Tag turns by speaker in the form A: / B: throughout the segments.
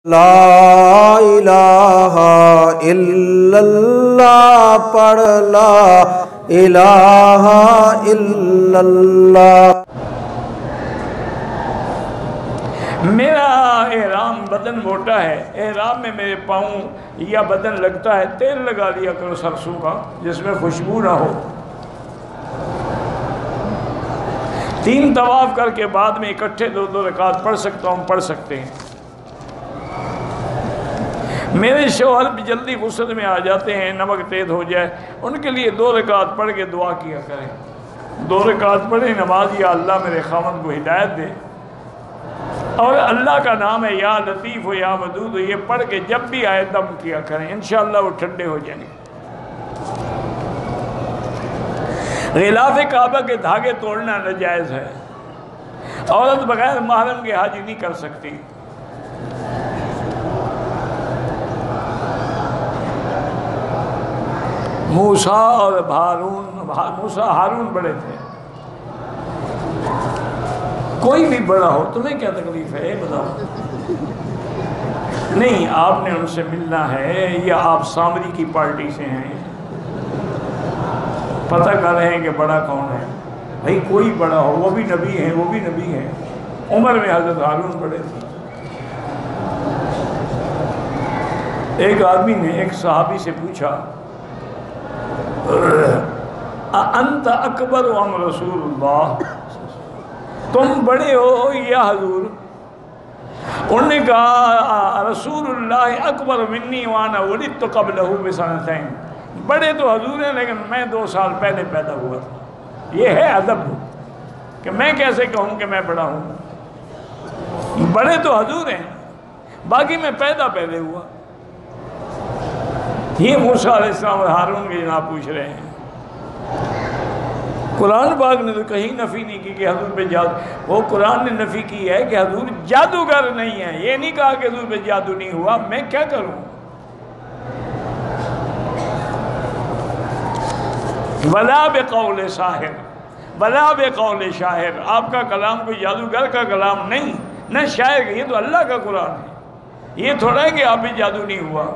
A: لا الہ الا اللہ پڑھ لا الہ الا اللہ۔
B: میرا احرام بدن موٹا ہے، احرام میں میرے پاؤں یا بدن لگتا ہے، تیل لگا لیا کرو سرسوں کا جس میں خوشبو نہ ہو۔ 3 طواف کر کے بعد میں اکٹھے 2 رکعت پڑھ سکتا ہوں، پڑھ سکتے ہیں۔ میرے شوہر بھی جلدی غسل میں آ جاتے ہیں، نمک تیز ہو جائے، ان کے لیے 2 رکعت پڑھ کے دعا کیا کریں۔ 2 رکعت پڑھیں نماز، یا اللہ میرے خاوند کو ہدایت دے، اور اللہ کا نام ہے یا لطیف ہو یا ودود ہو، یہ پڑھ کے جب بھی آئے دم کیا کریں، انشاءاللہ وہ ٹھنڈے ہو جائیں گے۔ غلاف کعبہ کے دھاگے توڑنا ناجائز ہے، عورت بغیر محرم کے حج نہیں کر سکتی۔ موسیٰ اور ہارون بڑے تھے، کوئی بھی بڑا ہو تمہیں کیا تکلیف ہے بتاؤ؟ نہیں، آپ نے ان سے ملنا ہے، یا آپ سامری کی پارٹی سے ہیں؟ پتہ کر رہے ہیں کہ بڑا کون ہے؟ بھائی کوئی بڑا ہو، وہ بھی نبی ہیں، وہ بھی نبی ہیں۔ عمر میں حضرت ہارون بڑے تھے۔ ایک آدمی نے ایک صحابی سے پوچھا، انت اکبر ام رسول اللہ، تم بڑے ہو یا حضور؟ انہوں نے کہا رسول اللہ اکبر منی وانا ولدت قبلہ بسنتین، بڑے تو حضور ہیں لیکن میں 2 سال پہلے پیدا ہوا تھا۔ یہ ہے ادب کہ میں کیسے کہوں کہ میں بڑا ہوں؟ بڑے تو حضور ہیں، باقی میں پیدا پہلے ہوا۔ یہ موسیٰ علیہ السلام اور ہارون کے جناب پوچھ رہے ہیں۔ قرآن پاک نے تو کہیں نفی نہیں کی کہ حضور پہ جادو، وہ قرآن نے نفی کی ہے کہ حضور جادوگر نہیں ہے، یہ نہیں کہا کہ حضور پہ جادو نہیں ہوا۔ میں کیا کروں؟ ولا بقول ساحر ولا بقول شاعر، آپ کا کلام کوئی جادوگر کا کلام نہیں، نہ شاعر کا، یہ تو اللہ کا قرآن ہے۔ یہ تھوڑا ہے کہ آپ پہ جادو نہیں ہوا۔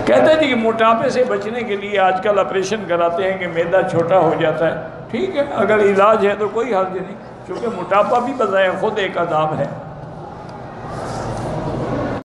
B: کہتے ہیں کہ موٹاپے سے بچنے کے لیے آج کل آپریشن کراتے ہیں کہ معدہ چھوٹا ہو جاتا ہے۔ ٹھیک ہے، اگر علاج ہے تو کوئی حرج نہیں، کیونکہ موٹاپا بھی بذائے خود ایک عذاب ہے۔